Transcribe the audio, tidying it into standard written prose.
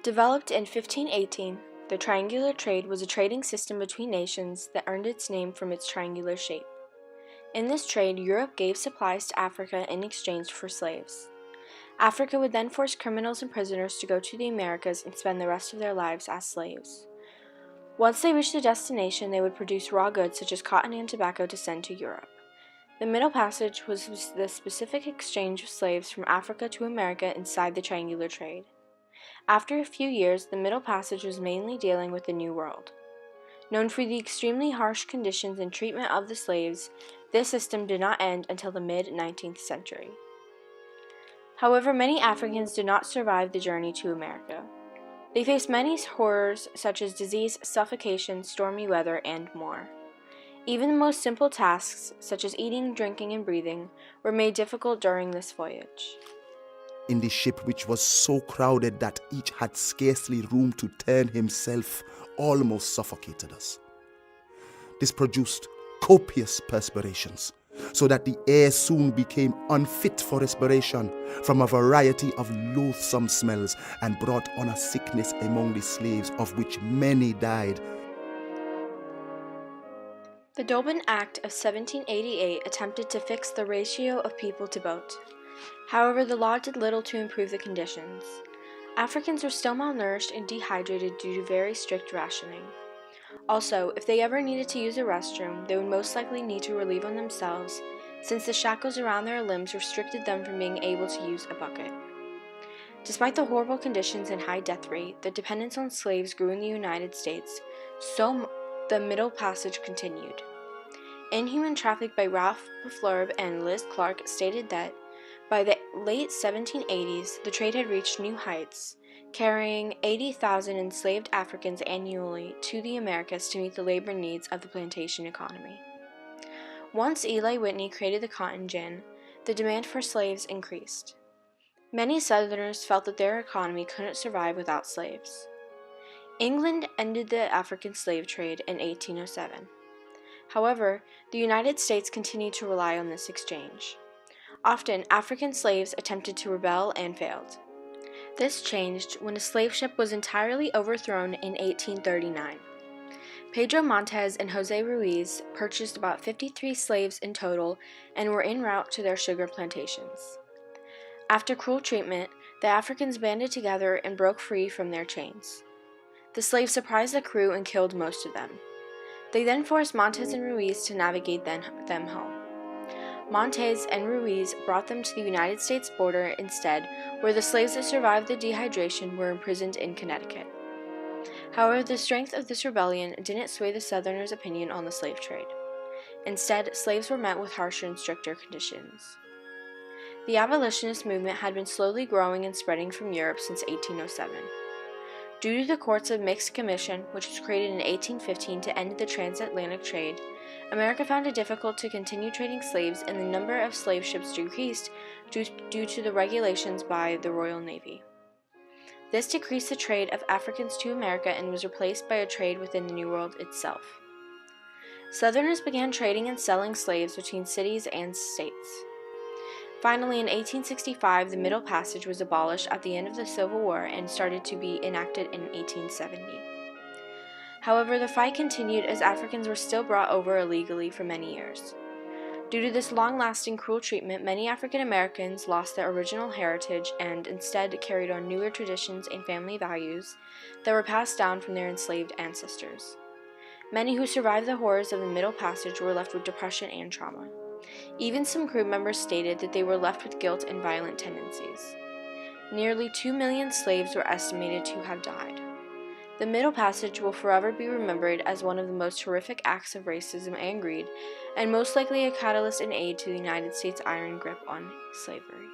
Developed in 1518, the triangular trade was a trading system between nations that earned its name from its triangular shape. In this trade, Europe gave supplies to Africa in exchange for slaves. Africa would then force criminals and prisoners to go to the Americas and spend the rest of their lives as slaves. Once they reached the destination, they would produce raw goods such as cotton and tobacco to send to Europe. The Middle Passage was the specific exchange of slaves from Africa to America inside the triangular trade. After a few years, the Middle Passage was mainly dealing with the New World. Known for the extremely harsh conditions and treatment of the slaves, this system did not end until the mid-19th century. However, many Africans did not survive the journey to America. They faced many horrors such as disease, suffocation, stormy weather, and more. Even the most simple tasks, such as eating, drinking, and breathing, were made difficult during this voyage. In the ship, which was so crowded that each had scarcely room to turn himself, almost suffocated us. This produced copious perspirations, so that the air soon became unfit for respiration from a variety of loathsome smells, and brought on a sickness among the slaves, of which many died. The Dolben Act of 1788 attempted to fix the ratio of people to boat. However, the law did little to improve the conditions. Africans were still malnourished and dehydrated due to very strict rationing. Also, if they ever needed to use a restroom, they would most likely need to relieve on themselves, since the shackles around their limbs restricted them from being able to use a bucket. Despite the horrible conditions and high death rate, the dependence on slaves grew in the United States, so the Middle Passage continued. Inhuman Traffic by Ralph Lefleur and Liz Clark stated that by the late 1780s, the trade had reached new heights, carrying 80,000 enslaved Africans annually to the Americas to meet the labor needs of the plantation economy. Once Eli Whitney created the cotton gin, the demand for slaves increased. Many Southerners felt that their economy couldn't survive without slaves. England ended the African slave trade in 1807. However, the United States continued to rely on this exchange. Often, African slaves attempted to rebel and failed. This changed when a slave ship was entirely overthrown in 1839. Pedro Montez and Jose Ruiz purchased about 53 slaves in total and were en route to their sugar plantations. After cruel treatment, the Africans banded together and broke free from their chains. The slaves surprised the crew and killed most of them. They then forced Montez and Ruiz to navigate them home. Montez and Ruiz brought them to the United States border instead, where the slaves that survived the dehydration were imprisoned in Connecticut. However, the strength of this rebellion didn't sway the Southerners' opinion on the slave trade. Instead, slaves were met with harsher and stricter conditions. The abolitionist movement had been slowly growing and spreading from Europe since 1807. Due to the Courts of Mixed Commission, which was created in 1815 to end the transatlantic trade, America found it difficult to continue trading slaves, and the number of slave ships decreased due to the regulations by the Royal Navy. This decreased the trade of Africans to America and was replaced by a trade within the New World itself. Southerners began trading and selling slaves between cities and states. Finally, in 1865, the Middle Passage was abolished at the end of the Civil War and started to be enacted in 1870. However, the fight continued as Africans were still brought over illegally for many years. Due to this long-lasting cruel treatment, many African Americans lost their original heritage and instead carried on newer traditions and family values that were passed down from their enslaved ancestors. Many who survived the horrors of the Middle Passage were left with depression and trauma. Even some crew members stated that they were left with guilt and violent tendencies. Nearly 2 million slaves were estimated to have died. The Middle Passage will forever be remembered as one of the most horrific acts of racism and greed, and most likely a catalyst and aid to the United States' iron grip on slavery.